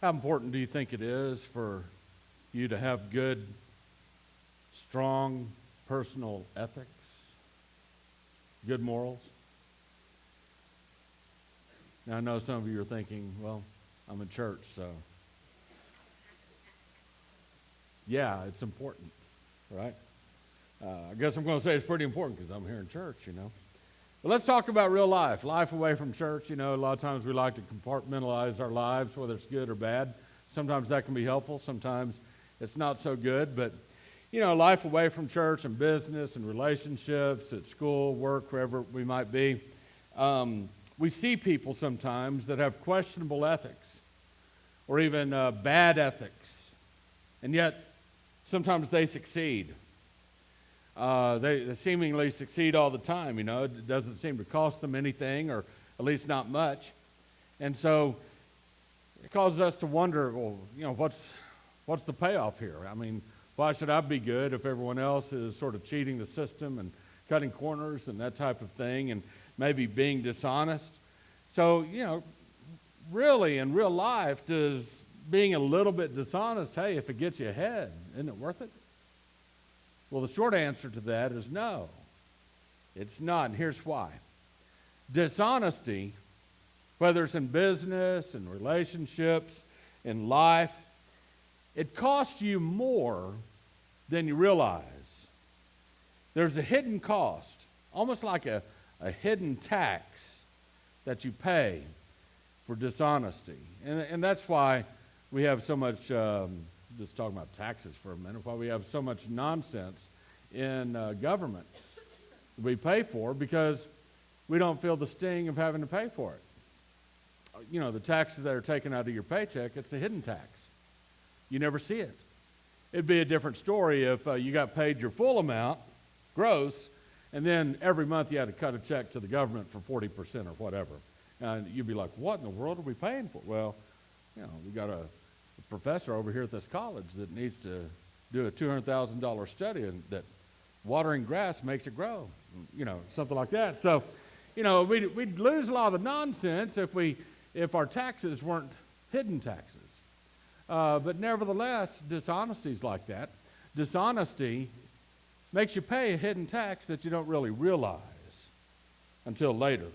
How important do you think it is for you to have good, strong personal ethics, good morals? Now, I know some of you are thinking, well, I'm in church, so. Yeah, it's important, right? I guess I'm going to say it's pretty important because I'm here in church, But let's talk about real life away from church. A lot of times we like to compartmentalize our lives, whether it's good or bad. Sometimes that can be helpful. Sometimes it's not so good. But, life away from church and business and relationships, at school, work, wherever we might be. We see people sometimes that have questionable ethics or even bad ethics. And yet, sometimes they succeed. They seemingly succeed all the time, It doesn't seem to cost them anything, or at least not much. And so it causes us to wonder, well, what's the payoff here? I mean, why should I be good if everyone else is sort of cheating the system and cutting corners and that type of thing, and maybe being dishonest? So, really in real life, does being a little bit dishonest, hey, if it gets you ahead, isn't it worth it? Well, the short answer to that is no, it's not, and here's why. Dishonesty, whether it's in business, in relationships, in life, it costs you more than you realize. There's a hidden cost, almost like a hidden tax that you pay for dishonesty. And that's why we have so much, just talking about taxes for a minute, why we have so much nonsense in government we pay for, because we don't feel the sting of having to pay for it. The taxes that are taken out of your paycheck, it's a hidden tax. You never see it. It'd be a different story if you got paid your full amount, gross, and then every month you had to cut a check to the government for 40% or whatever. And you'd be like, what in the world are we paying for? Well, we got a professor over here at this college that needs to do a $200,000 study, and that watering grass makes it grow, something like that. So, we'd lose a lot of the nonsense if our taxes weren't hidden taxes. But nevertheless, dishonesty is like that. Dishonesty makes you pay a hidden tax that you don't really realize until later.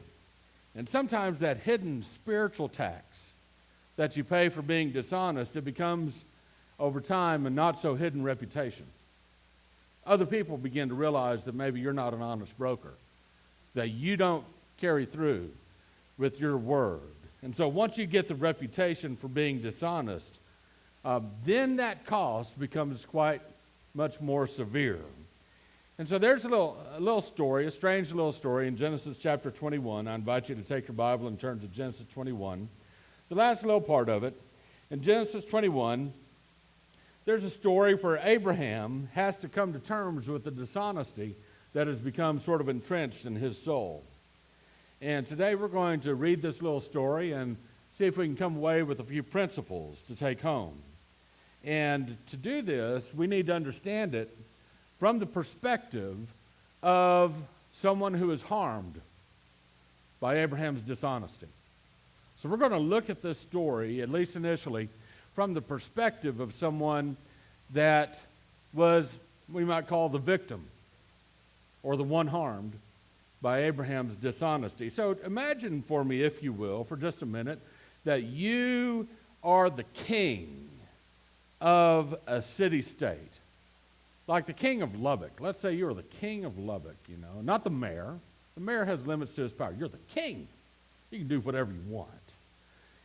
And sometimes that hidden spiritual tax that you pay for being dishonest, it becomes, over time, a not-so-hidden reputation. Other people begin to realize that maybe you're not an honest broker, that you don't carry through with your word. And so once you get the reputation for being dishonest, then that cost becomes quite much more severe. And so there's a little story, a strange little story in Genesis chapter 21. I invite you to take your Bible and turn to Genesis 21. The last little part of it, in Genesis 21, there's a story where Abraham has to come to terms with the dishonesty that has become sort of entrenched in his soul. And today we're going to read this little story and see if we can come away with a few principles to take home. And to do this, we need to understand it from the perspective of someone who is harmed by Abraham's dishonesty. So we're going to look at this story, at least initially, from the perspective of someone that was, we might call, the victim or the one harmed by Abraham's dishonesty. So imagine for me, if you will, for just a minute, that you are the king of a city-state, like the king of Lubbock. Let's say you're the king of Lubbock, not the mayor. The mayor has limits to his power. You're the king. You can do whatever you want.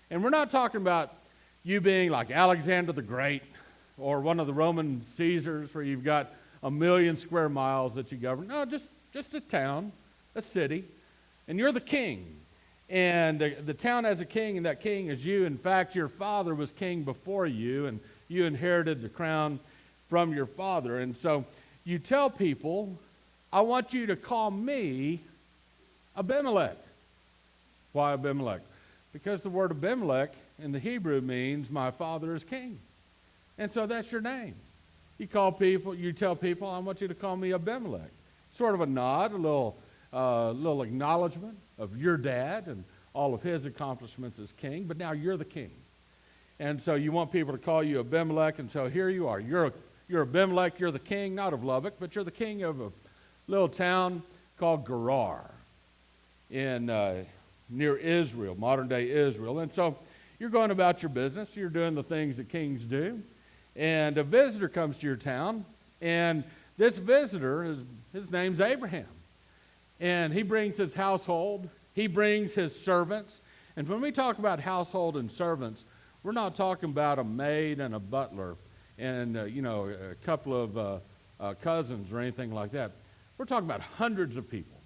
And we're not talking about you being like Alexander the Great or one of the Roman Caesars where you've got 1 million square miles that you govern. No, just a town, a city, and you're the king. And the town has a king, and that king is you. In fact, your father was king before you, and you inherited the crown from your father. And so you tell people, I want you to call me Abimelech. Why Abimelech? Because the word Abimelech in the Hebrew means my father is king. And so that's your name. You tell people, I want you to call me Abimelech. Sort of a nod, a little acknowledgement of your dad and all of his accomplishments as king, but now you're the king. And so you want people to call you Abimelech, and so here you are. You're Abimelech, you're the king, not of Lubbock, but you're the king of a little town called Gerar in near Israel, modern-day Israel. And so you're going about your business. You're doing the things that kings do. And a visitor comes to your town, and this visitor, his name's Abraham. And he brings his household. He brings his servants. And when we talk about household and servants, we're not talking about a maid and a butler and, a couple of cousins or anything like that. We're talking about hundreds of people.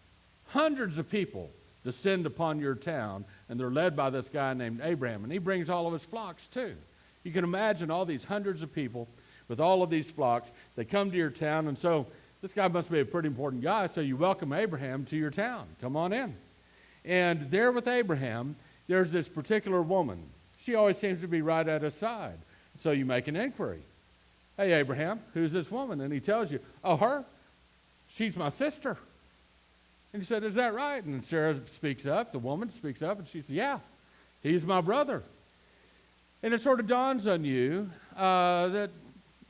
Hundreds of people descend upon your town, and they're led by this guy named Abraham. And he brings all of his flocks too. You can imagine all these hundreds of people with all of these flocks. They come to your town, and so this guy must be a pretty important guy, so you welcome Abraham to your town. Come on in. And there with Abraham, there's this particular woman. She always seems to be right at his side. So you make an inquiry. Hey, Abraham, who's this woman? And he tells you, oh, her? She's my sister. And he said, is that right? And Sarah speaks up, the woman speaks up, and she says, yeah, he's my brother. And it sort of dawns on you that,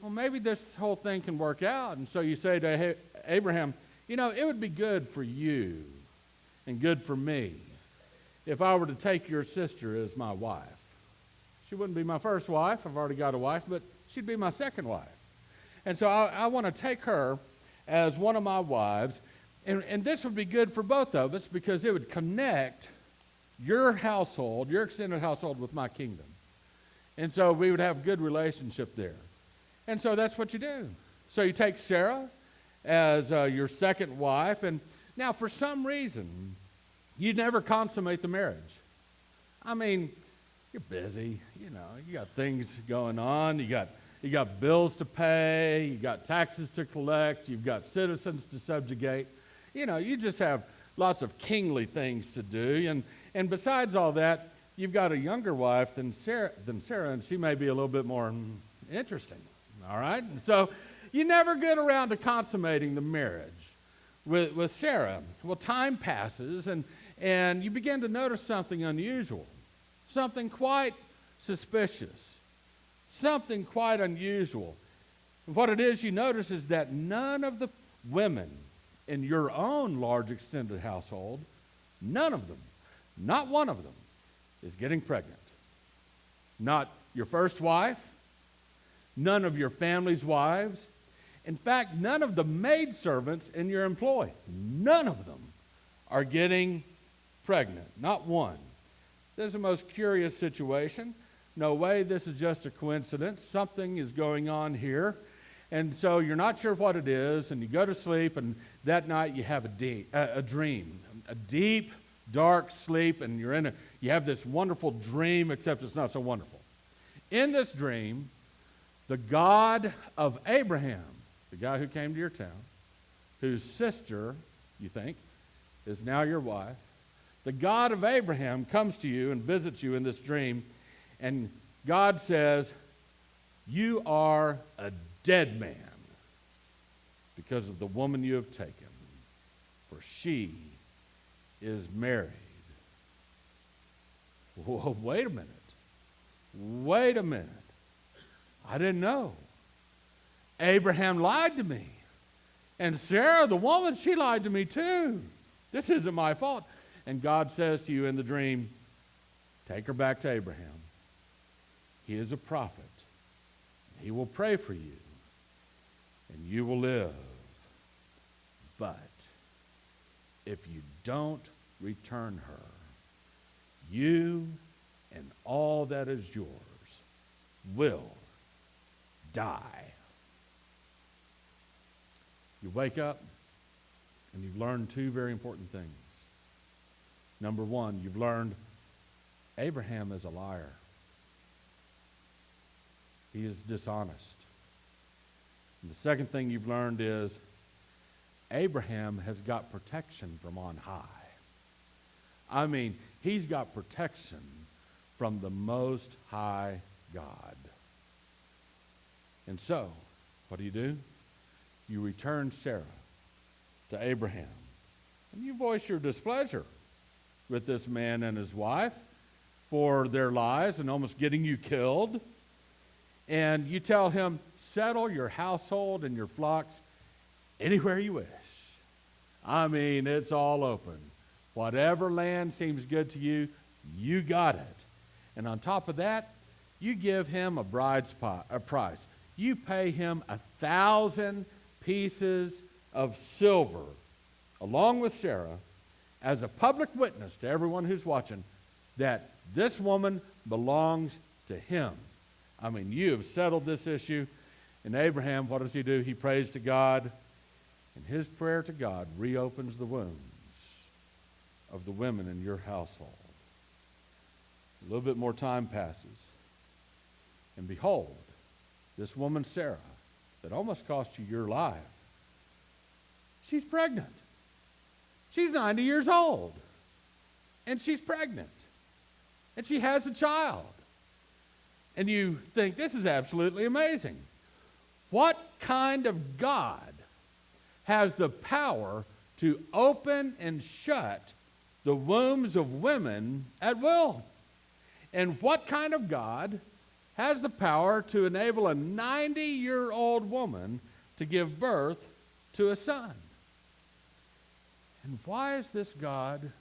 well, maybe this whole thing can work out. And so you say to Abraham, it would be good for you and good for me if I were to take your sister as my wife. She wouldn't be my first wife. I've already got a wife, but she'd be my second wife. And so I want to take her as one of my wives. And this would be good for both of us because it would connect your household, your extended household, with my kingdom. And so we would have a good relationship there. And so that's what you do. So you take Sarah as your second wife. And now for some reason, you never consummate the marriage. I mean, you're busy, you got things going on, you got bills to pay, you got taxes to collect, you've got citizens to subjugate. You just have lots of kingly things to do. And besides all that, you've got a younger wife than Sarah, and she may be a little bit more interesting, all right? And so you never get around to consummating the marriage with Sarah. Well, time passes, and you begin to notice something unusual. Something quite suspicious, something quite unusual. And what it is you notice is that none of the women in your own large extended household, none of them, not one of them, is getting pregnant. Not your first wife, none of your family's wives. In fact, none of the maidservants in your employ, none of them are getting pregnant, not one. This is the most curious situation. No way this is just a coincidence. Something is going on here. And so you're not sure what it is, and you go to sleep, and that night you have a dream, a deep, dark sleep, and you have this wonderful dream, except it's not so wonderful. In this dream, the God of Abraham, the guy who came to your town, whose sister, you think, is now your wife, the God of Abraham comes to you and visits you in this dream, and God says, you are a dead man because of the woman you have taken, for she is married. Whoa, wait a minute. Wait a minute. I didn't know. Abraham lied to me. And Sarah, the woman, she lied to me too. This isn't my fault. And God says to you in the dream, take her back to Abraham. He is a prophet. He will pray for you, and you will live. But if you don't return her, you and all that is yours will die. You wake up, and you've learned two very important things. Number one, you've learned Abraham is a liar. He is dishonest. And the second thing you've learned is Abraham has got protection from on high. I mean, he's got protection from the Most High God. And so, what do? You return Sarah to Abraham. And you voice your displeasure with this man and his wife. for their lives and almost getting you killed. And you tell him, settle your household and your flocks anywhere you wish. I mean, it's all open. Whatever land seems good to you, you got it. And on top of that, you give him a price. You pay him 1,000 pieces of silver, along with Sarah, as a public witness to everyone who's watching, that this woman belongs to him. I mean, you have settled this issue. And Abraham, what does he do? He prays to God, and his prayer to God reopens the wombs of the women in your household. A little bit more time passes. And behold, this woman Sarah, that almost cost you your life, she's pregnant. She's 90 years old. And she's pregnant. And she has a child. And you think, this is absolutely amazing. What kind of God has the power to open and shut the wombs of women at will? And what kind of God has the power to enable a 90-year-old woman to give birth to a son? And why is this God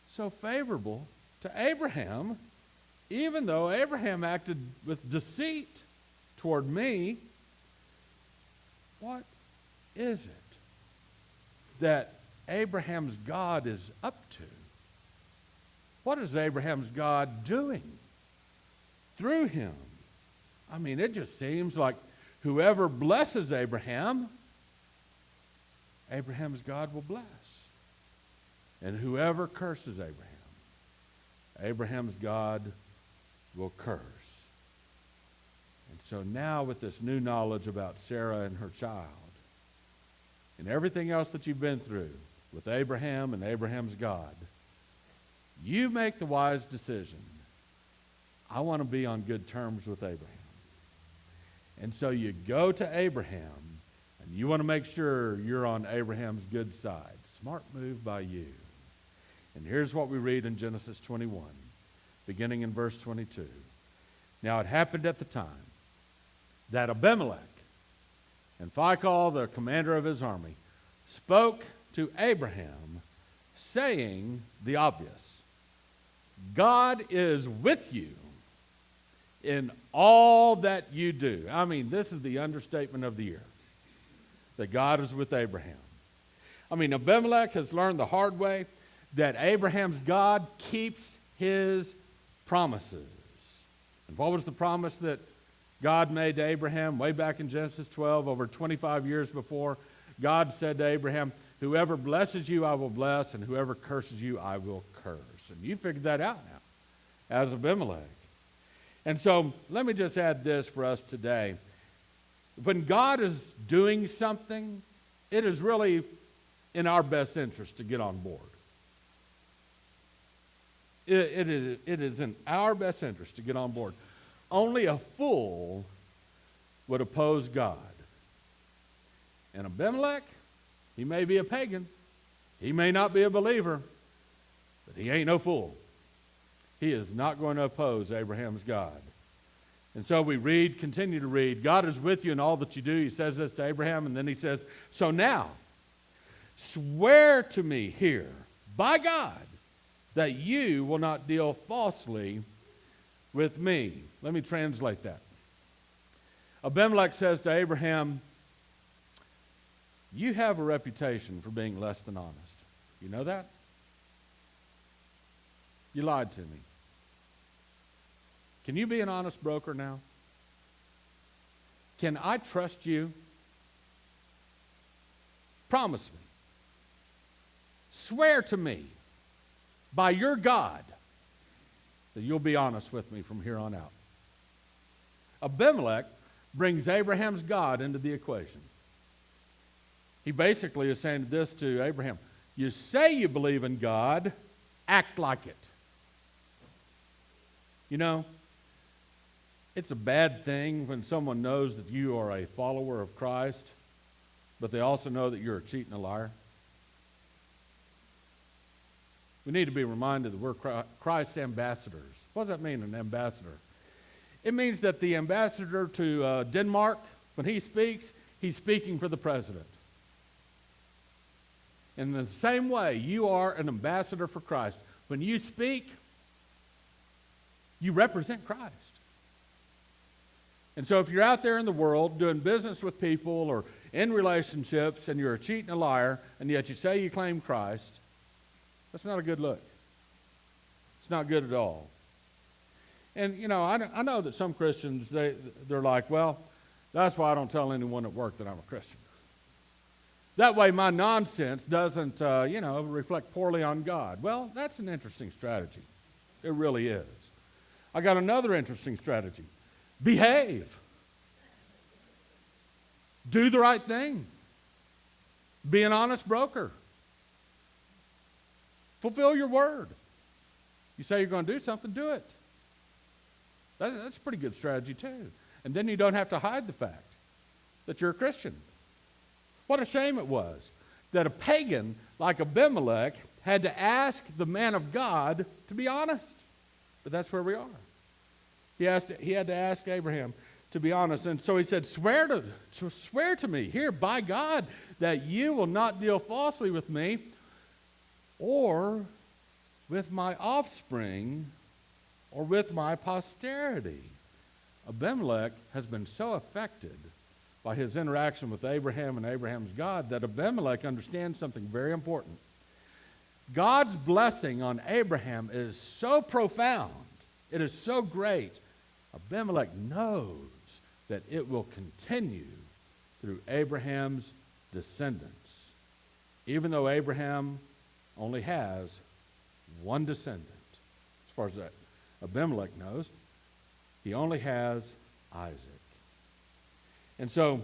so favorable to Abraham, even though Abraham acted with deceit toward me? What is it that Abraham's God is up to? What is Abraham's God doing through him? I mean, it just seems like whoever blesses Abraham, Abraham's God will bless. And whoever curses Abraham, Abraham's God will curse. And so now with this new knowledge about Sarah and her child, and everything else that you've been through with Abraham and Abraham's God, you make the wise decision. I want to be on good terms with Abraham. And so you go to Abraham, and you want to make sure you're on Abraham's good side. Smart move by you. And here's what we read in Genesis 21, beginning in verse 22. Now it happened at the time that Abimelech and Phicol, the commander of his army, spoke to Abraham, saying the obvious: God is with you in all that you do. I mean, this is the understatement of the year, that God is with Abraham. I mean, Abimelech has learned the hard way that Abraham's God keeps his promises. And what was the promise that God made to Abraham way back in Genesis 12, over 25 years before? God said to Abraham, whoever blesses you, I will bless, and whoever curses you, I will curse. And you figured that out now, as Abimelech. And so, let me just add this for us today. When God is doing something, it is really in our best interest to get on board. It is in our best interest to get on board. Only a fool would oppose God. And Abimelech, he may be a pagan. He may not be a believer, but he ain't no fool. He is not going to oppose Abraham's God. And so we continue to read, God is with you in all that you do. He says this to Abraham, and then he says, so now, swear to me here, by God, that you will not deal falsely with me. Let me translate that. Abimelech says to Abraham, you have a reputation for being less than honest. You know that? You lied to me. Can you be an honest broker now? Can I trust you? Promise me. Swear to me by your God that you'll be honest with me from here on out. Abimelech brings Abraham's God into the equation. He basically is saying this to Abraham: you say you believe in God, act like it. You know, it's a bad thing when someone knows that you are a follower of Christ, but they also know that you're a cheat and a liar. We need to be reminded that we're Christ's ambassadors. What does that mean, an ambassador? It means that the ambassador to Denmark, when he speaks, he's speaking for the president. In the same way, you are an ambassador for Christ. When you speak, you represent Christ. And so if you're out there in the world doing business with people or in relationships and you're a cheat and a liar, and yet you say you claim Christ, that's not a good look. It's not good at all. And, you know, I know that some Christians, they're like, well, that's why I don't tell anyone at work that I'm a Christian. That way my nonsense doesn't, reflect poorly on God. Well, that's an interesting strategy. It really is. I got another interesting strategy. Behave. Do the right thing. Be an honest broker. Fulfill your word. You say you're going to do something, do it. That's a pretty good strategy too. And then you don't have to hide the fact that you're a Christian. What a shame it was that a pagan like Abimelech had to ask the man of God to be honest. But that's where we are. He had to ask Abraham to be honest. And so he said, swear to me here by God that you will not deal falsely with me or with my offspring or with my posterity. Abimelech has been so affected by his interaction with Abraham and Abraham's God that Abimelech understands something very important. God's blessing on Abraham is so profound, it is so great, Abimelech knows that it will continue through Abraham's descendants. Even though Abraham only has one descendant, as far as Abimelech knows, he only has Isaac. And so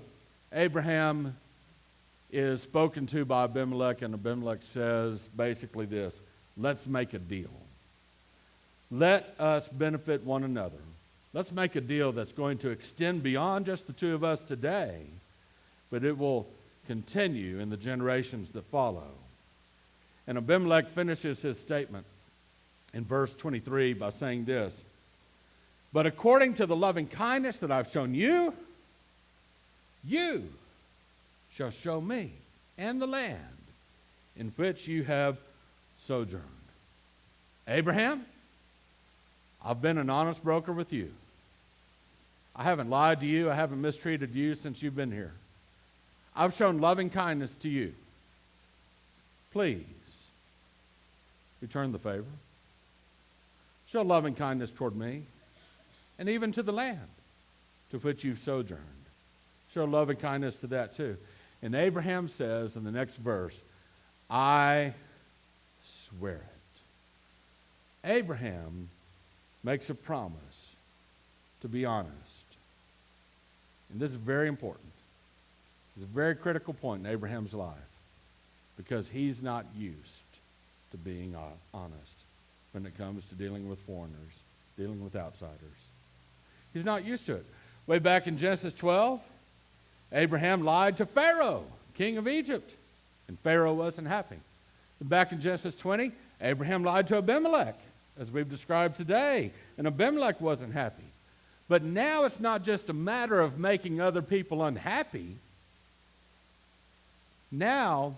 Abraham is spoken to by Abimelech, and Abimelech says basically this: let's make a deal. Let us benefit one another. Let's make a deal that's going to extend beyond just the two of us today, but it will continue in the generations that follow. And Abimelech finishes his statement in verse 23 by saying this: but according to the loving kindness that I've shown you, you shall show me and the land in which you have sojourned. Abraham, I've been an honest broker with you. I haven't lied to you. I haven't mistreated you since you've been here. I've shown loving kindness to you. Please, return the favor. Show loving kindness toward me and even to the land to which you've sojourned. Show loving kindness to that too. And Abraham says in the next verse, I swear it. Abraham makes a promise to be honest. And this is very important. It's a very critical point in Abraham's life because he's not used to being honest when it comes to dealing with foreigners, dealing with outsiders. He's not used to it. Way back in Genesis 12, Abraham lied to Pharaoh, king of Egypt, and Pharaoh wasn't happy. And back in Genesis 20, Abraham lied to Abimelech, as we've described today, and Abimelech wasn't happy. But now it's not just a matter of making other people unhappy. Now,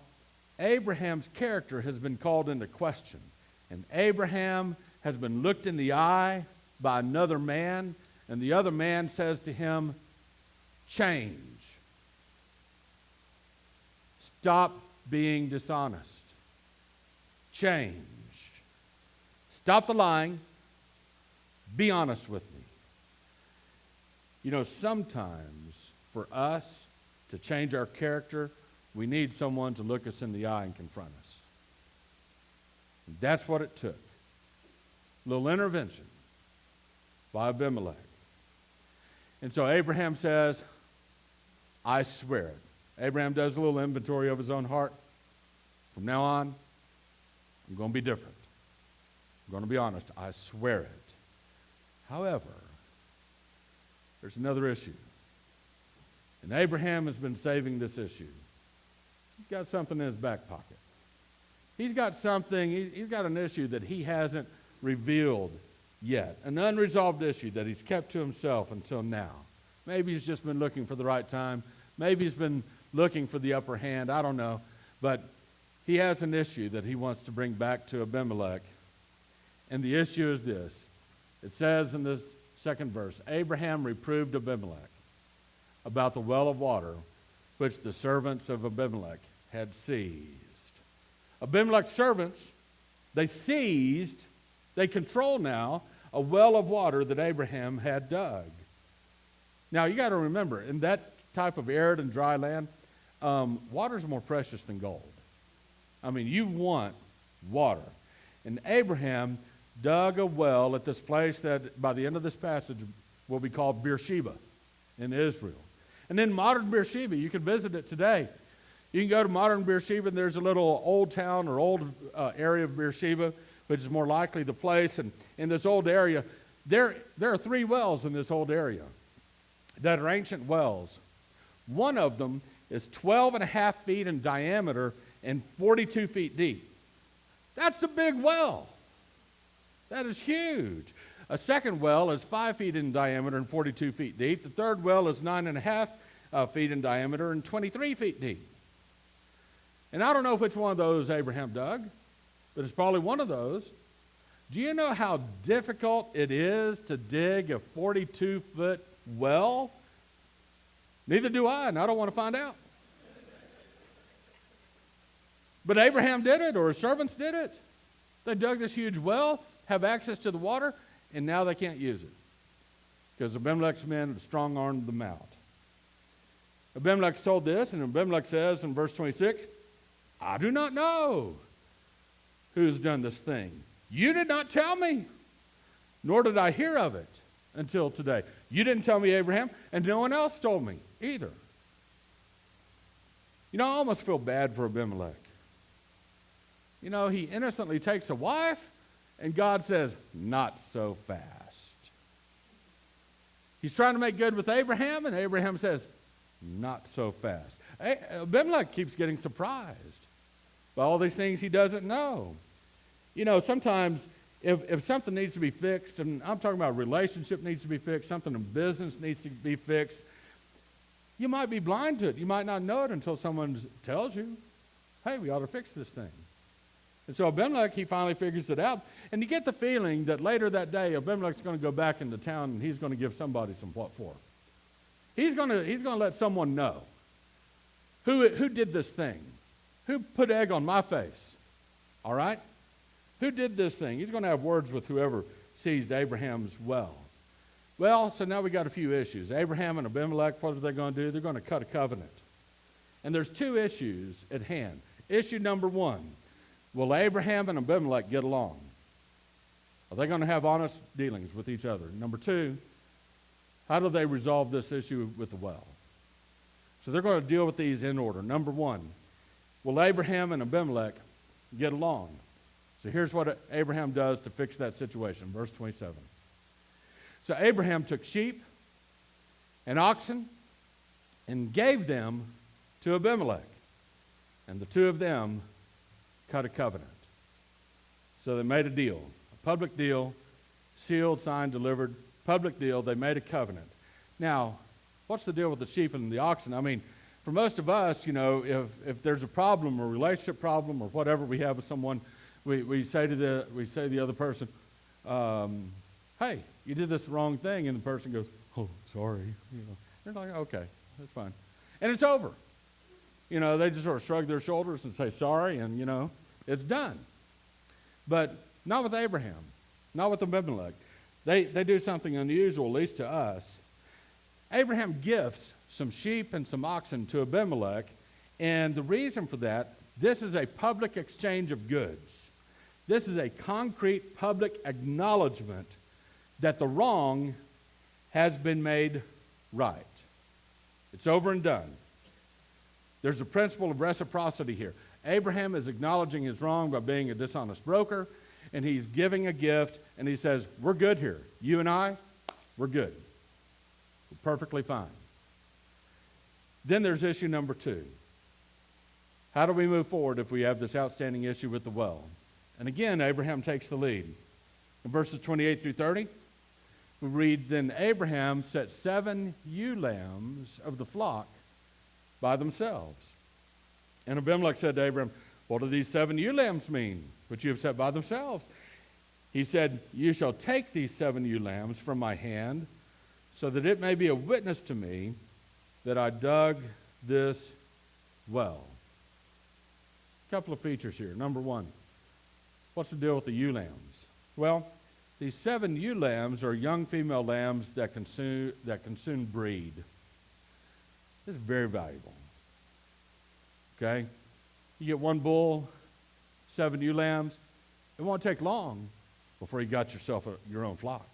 Abraham's character has been called into question, and Abraham has been looked in the eye by another man, and the other man says to him, change. Stop being dishonest. Change. Stop the lying. Be honest with me. You know, sometimes for us to change our character, we need someone to look us in the eye and confront us. And that's what it took. A little intervention by Abimelech. And so Abraham says, I swear it. Abraham does a little inventory of his own heart. From now on, I'm going to be different. I'm going to be honest. I swear it. However, there's another issue. And Abraham has been saving this issue. He's got something in his back pocket. He's got something, he's got an issue that he hasn't revealed yet, an unresolved issue that he's kept to himself until now. Maybe he's just been looking for the right time. Maybe he's been looking for the upper hand. I don't know. But he has an issue that he wants to bring back to Abimelech. And the issue is this. It says in this second verse, Abraham reproved Abimelech about the well of water which the servants of Abimelech had seized. Abimelech's servants, they seized, they control now a well of water that Abraham had dug. Now, you got to remember, in that type of arid and dry land, water is more precious than gold. I mean, you want water. And Abraham dug a well at this place that by the end of this passage will be called Beersheba in Israel. And in modern Beersheba, you can visit it today. You can go to modern Beersheba, and there's a little old town or old area of Beersheba, which is more likely the place. And in this old area, there are 3 wells in this old area that are ancient wells. One of them is 12 and a half feet in diameter and 42 feet deep. That's a big well. That is huge. A second well is 5 feet in diameter and 42 feet deep. The third well is 9.5 feet in diameter and 23 feet deep. And I don't know which one of those Abraham dug, but it's probably one of those. Do you know how difficult it is to dig a 42-foot well? Neither do I, and I don't want to find out. But Abraham did it, or his servants did it. They dug this huge well, have access to the water, and now they can't use it because Abimelech's men strong-armed them out. Abimelech's told this, and Abimelech says in verse 26, I do not know who's done this thing. You did not tell me, nor did I hear of it until today. You didn't tell me, Abraham, and no one else told me either. You know, I almost feel bad for Abimelech. You know, he innocently takes a wife, and God says, not so fast. He's trying to make good with Abraham, and Abraham says, not so fast. Abimelech keeps getting surprised by all these things he doesn't know. You know, sometimes if something needs to be fixed, and I'm talking about a relationship needs to be fixed, something in business needs to be fixed, you might be blind to it. You might not know it until someone tells you, hey, we ought to fix this thing. And so Abimelech, he finally figures it out. And you get the feeling that later that day, Abimelech's going to go back into town and he's going to give somebody some what for. He's going to let someone know who did this thing, who put egg on my face, all right? Who did this thing? He's going to have words with whoever seized Abraham's well. Well, so now we got a few issues. Abraham and Abimelech, what are they going to do? They're going to cut a covenant. And there's 2 issues at hand. Issue number 1, will Abraham and Abimelech get along? Are they going to have honest dealings with each other? Number 2, how do they resolve this issue with the well? So they're going to deal with these in order. Number 1, will Abraham and Abimelech get along? So here's what Abraham does to fix that situation. Verse 27. So Abraham took sheep and oxen and gave them to Abimelech. And the 2 of them cut a covenant. So they made a deal, a public deal, sealed, signed, delivered, public deal. They made a covenant. Now, what's the deal with the sheep and the oxen? I mean, for most of us, you know, if there's a problem, a relationship problem, or whatever we have with someone, we say to the other person, hey, you did this wrong thing, and the person goes, oh, sorry. You know, they're like, okay, that's fine, and it's over. You know, they just sort of shrug their shoulders and say sorry, and you know, it's done. But not with Abraham, not with Abimelech. They do something unusual, at least to us. Abraham gifts some sheep and some oxen to Abimelech, and the reason for that, this is a public exchange of goods. This is a concrete public acknowledgement that the wrong has been made right. It's over and done. There's a principle of reciprocity here. Abraham is acknowledging his wrong by being a dishonest broker, and he's giving a gift, and he says, we're good here. You and I, we're good. We're perfectly fine. Then there's issue number 2. How do we move forward if we have this outstanding issue with the well? And again, Abraham takes the lead. In verses 28 through 30, we read, Then Abraham set 7 ewe lambs of the flock by themselves. And Abimelech said to Abraham, What do these 7 ewe lambs mean, which you have set by themselves? He said, You shall take these 7 ewe lambs from my hand, so that it may be a witness to me that I dug this well. A couple of features here. Number one, what's the deal with the ewe lambs? Well, these 7 ewe lambs are young female lambs that can soon breed. This is very valuable. Okay? You get 1 bull, 7 ewe lambs, it won't take long before you got yourself your own flock.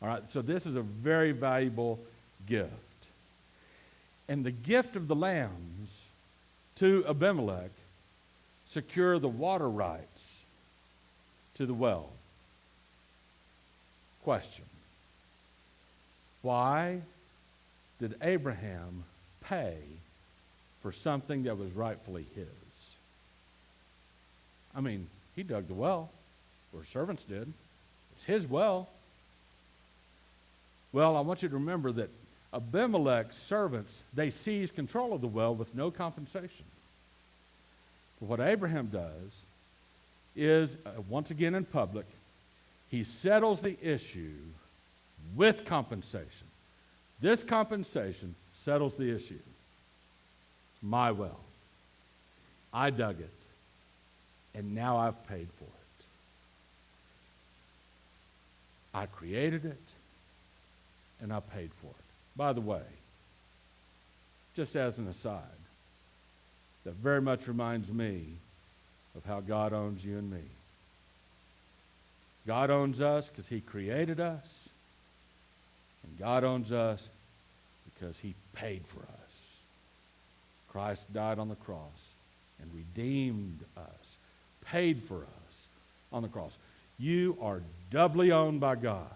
All right, so this is a very valuable gift. And the gift of the lambs to Abimelech secure the water rights to the well. Question: why did Abraham pay for something that was rightfully his? I mean, he dug the well, or servants did. It's his well. Well, I want you to remember that Abimelech's servants, they seized control of the well with no compensation. But what Abraham does is, once again in public, he settles the issue with compensation. This compensation settles the issue. It's my well. I dug it, and now I've paid for it. I created it, and I paid for it. By the way, just as an aside, that very much reminds me of how God owns you and me. God owns us because he created us, and God owns us because he paid for us. Christ died on the cross and redeemed us, paid for us on the cross. You are doubly owned by God.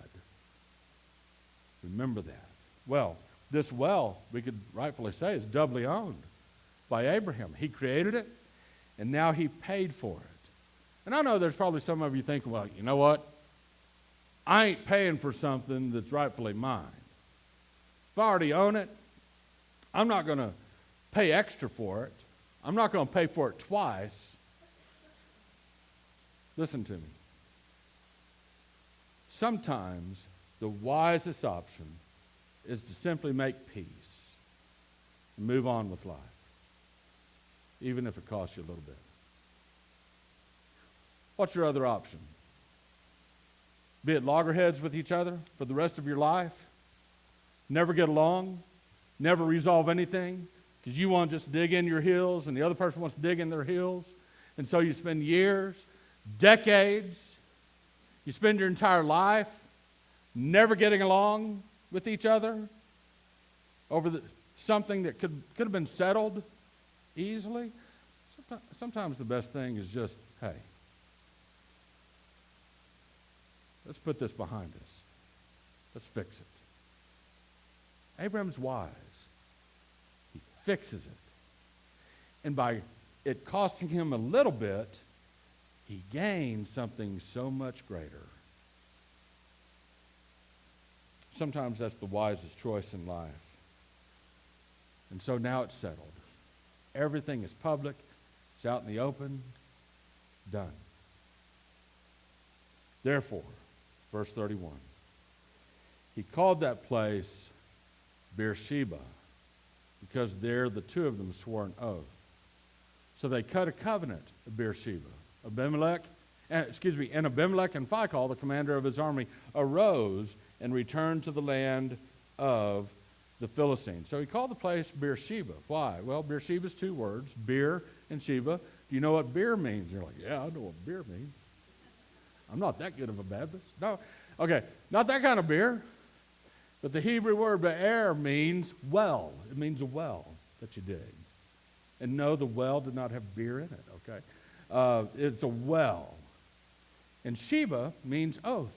Remember that. Well, this well, we could rightfully say, is doubly owned by Abraham. He created it, and now he paid for it. And I know there's probably some of you thinking, well, you know what? I ain't paying for something that's rightfully mine. If I already own it, I'm not going to pay extra for it. I'm not going to pay for it twice. Listen to me. Sometimes the wisest option is to simply make peace and move on with life, even if it costs you a little bit. What's your other option? Be at loggerheads with each other for the rest of your life? Never get along? Never resolve anything? Because you want to just dig in your heels and the other person wants to dig in their heels? And so you spend years, decades, you spend your entire life never getting along with each other over something that could have been settled easily. Sometimes the best thing is just, hey, let's put this behind us. Let's fix it. Abraham's wise. He fixes it. And by it costing him a little bit, he gains something so much greater. Sometimes that's the wisest choice in life. And so now it's settled. Everything is public. It's out in the open. Done. Therefore, verse 31, he called that place Beersheba because there the two of them swore an oath. So they cut a covenant of Beersheba. And Abimelech and Phicol, the commander of his army, arose and returned to the land of the Philistines. So he called the place Beersheba. Why? Well, Beersheba is 2 words, beer and Sheba. Do you know what beer means? You're like, yeah, I know what beer means. I'm not that good of a Baptist. No, okay, not that kind of beer. But the Hebrew word be'er means well. It means a well that you dig. And no, the well did not have beer in it, okay? It's a well. And Sheba means oath.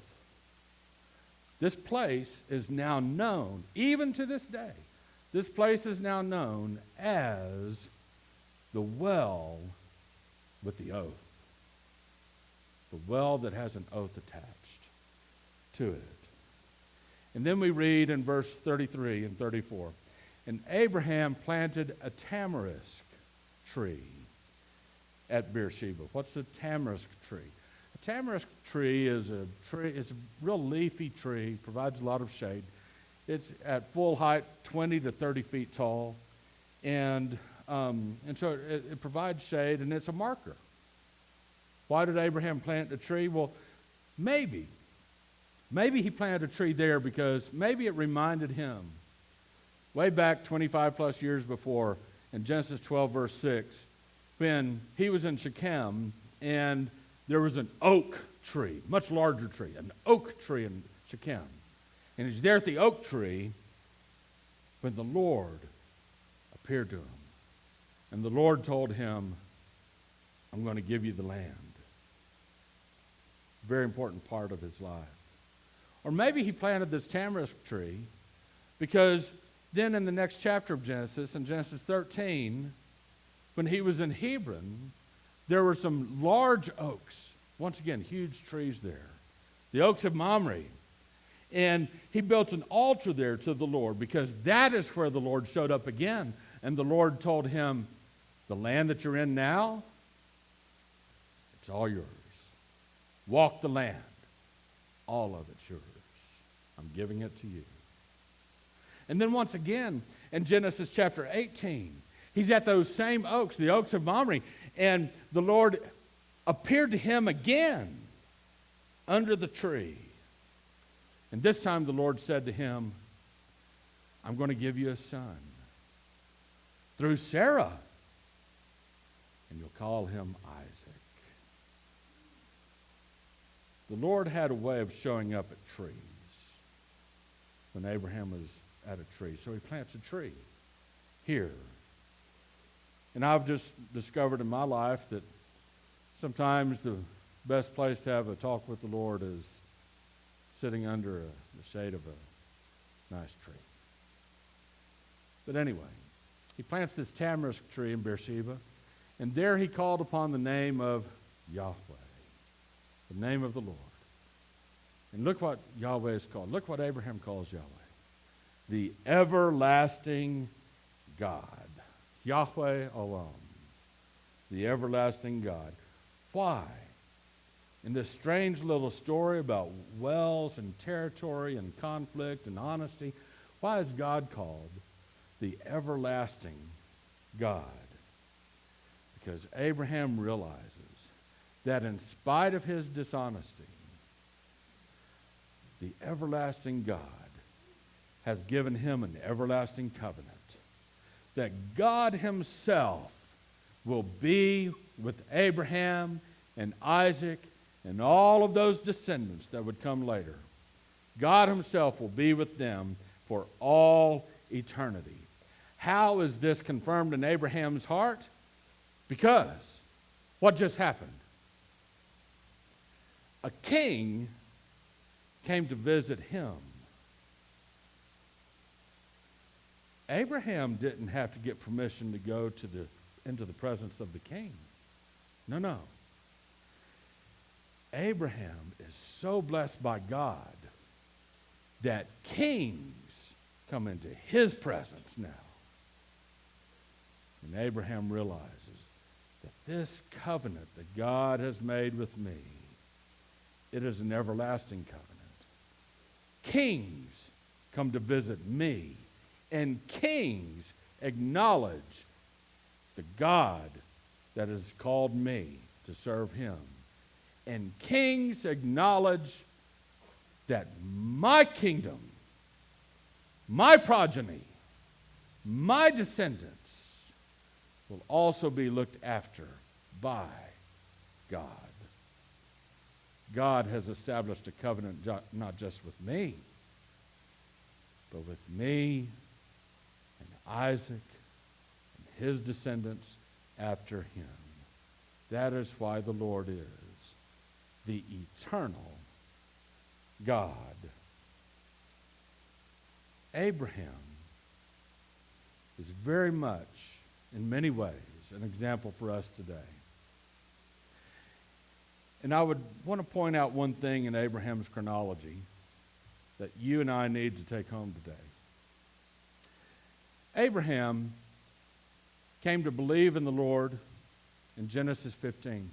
This place is now known, even to this day, this place is now known as the well with the oath. The well that has an oath attached to it. And then we read in verse 33 and 34, and Abraham planted a tamarisk tree at Beersheba. What's a tamarisk tree? A tamarisk tree is a tree, it's a real leafy tree, provides a lot of shade. It's at full height, 20 to 30 feet tall, and so it provides shade, and it's a marker. Why did Abraham plant a tree? Well, maybe he planted a tree there because maybe it reminded him way back 25 plus years before in Genesis 12 verse 6 when he was in Shechem and there was an oak tree, much larger tree, an oak tree in Shechem. And he's there at the oak tree when the Lord appeared to him. And the Lord told him, I'm going to give you the land. Very important part of his life. Or maybe he planted this tamarisk tree because then in the next chapter of Genesis, in Genesis 13, when he was in Hebron, there were some large oaks. Once again, huge trees there. The oaks of Mamre. And he built an altar there to the Lord because that is where the Lord showed up again. And the Lord told him, the land that you're in now, it's all yours. Walk the land. All of it's yours. I'm giving it to you. And then once again, in Genesis chapter 18, he's at those same oaks, the oaks of Mamre, and the Lord appeared to him again under the tree. And this time the Lord said to him, I'm going to give you a son through Sarah, and you'll call him Isaac. The Lord had a way of showing up at trees when Abraham was at a tree. So he plants a tree here. And I've just discovered in my life that sometimes the best place to have a talk with the Lord is sitting under the shade of a nice tree. But anyway, he plants this tamarisk tree in Beersheba, and there he called upon the name of Yahweh, the name of the Lord. And look what Yahweh is called. Look what Abraham calls Yahweh. The everlasting God. Yahweh Olam. The everlasting God. Why? In this strange little story about wells and territory and conflict and honesty, why is God called the everlasting God? Because Abraham realizes that in spite of his dishonesty, the everlasting God has given him an everlasting covenant. That God himself will be with Abraham and Isaac and all of those descendants that would come later. God himself will be with them for all eternity. How is this confirmed in Abraham's heart? Because what just happened? A king came to visit him. Abraham didn't have to get permission to go into the presence of the king. No. Abraham is so blessed by God that kings come into his presence now. And Abraham realizes that this covenant that God has made with me, it is an everlasting covenant. Kings come to visit me, and kings acknowledge the God that has called me to serve him. And kings acknowledge that my kingdom, my progeny, my descendants will also be looked after by God. God has established a covenant not just with me, but with me and Isaac and his descendants after him. That is why the Lord is the eternal God. Abraham is very much, in many ways, an example for us today. And I would want to point out one thing in Abraham's chronology that you and I need to take home today. Abraham came to believe in the Lord in Genesis 15,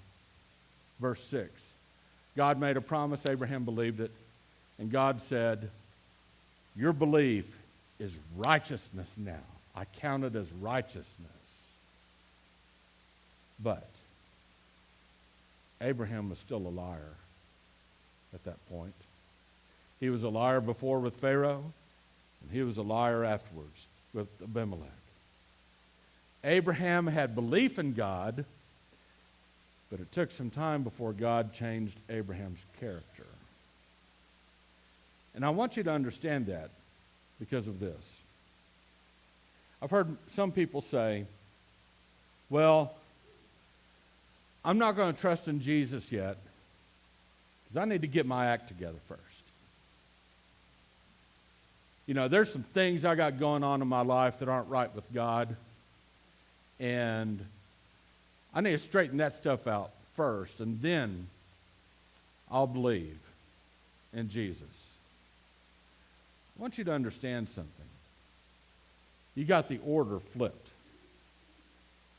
verse 6. God made a promise, Abraham believed it, and God said, your belief is righteousness now. I count it as righteousness. But Abraham was still a liar at that point. He was a liar before with Pharaoh, and he was a liar afterwards with Abimelech. Abraham had belief in God, but it took some time before God changed Abraham's character. And I want you to understand that because of this. I've heard some people say, well, I'm not going to trust in Jesus yet because I need to get my act together first. You know, there's some things I got going on in my life that aren't right with God, and I need to straighten that stuff out first, and then I'll believe in Jesus. I want you to understand something. You got the order flipped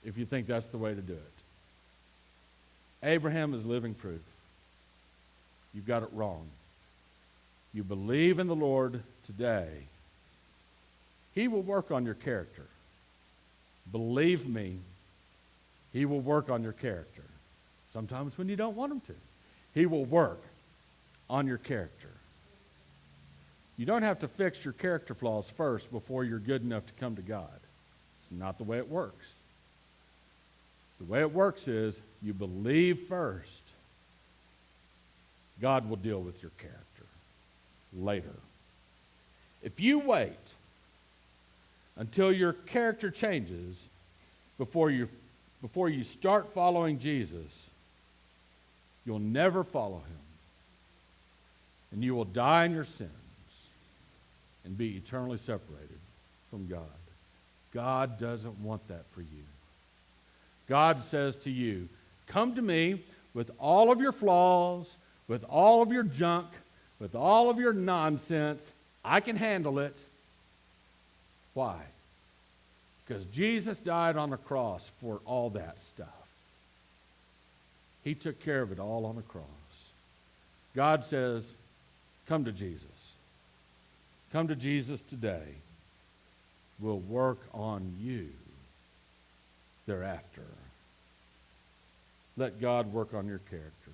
if you think that's the way to do it. Abraham is living proof. You've got it wrong. You believe in the Lord today, He will work on your character. Believe me, He will work on your character. Sometimes when you don't want Him to. He will work on your character. You don't have to fix your character flaws first before you're good enough to come to God. It's not the way it works. The way it works is you believe first. God will deal with your character later. If you wait until your character changes before you start following Jesus, you'll never follow Him. And you will die in your sins and be eternally separated from God. God doesn't want that for you. God says to you, come to me with all of your flaws, with all of your junk, with all of your nonsense. I can handle it. Why? Because Jesus died on the cross for all that stuff. He took care of it all on the cross. God says, come to Jesus. Come to Jesus today. We'll work on you thereafter. Let God work on your character.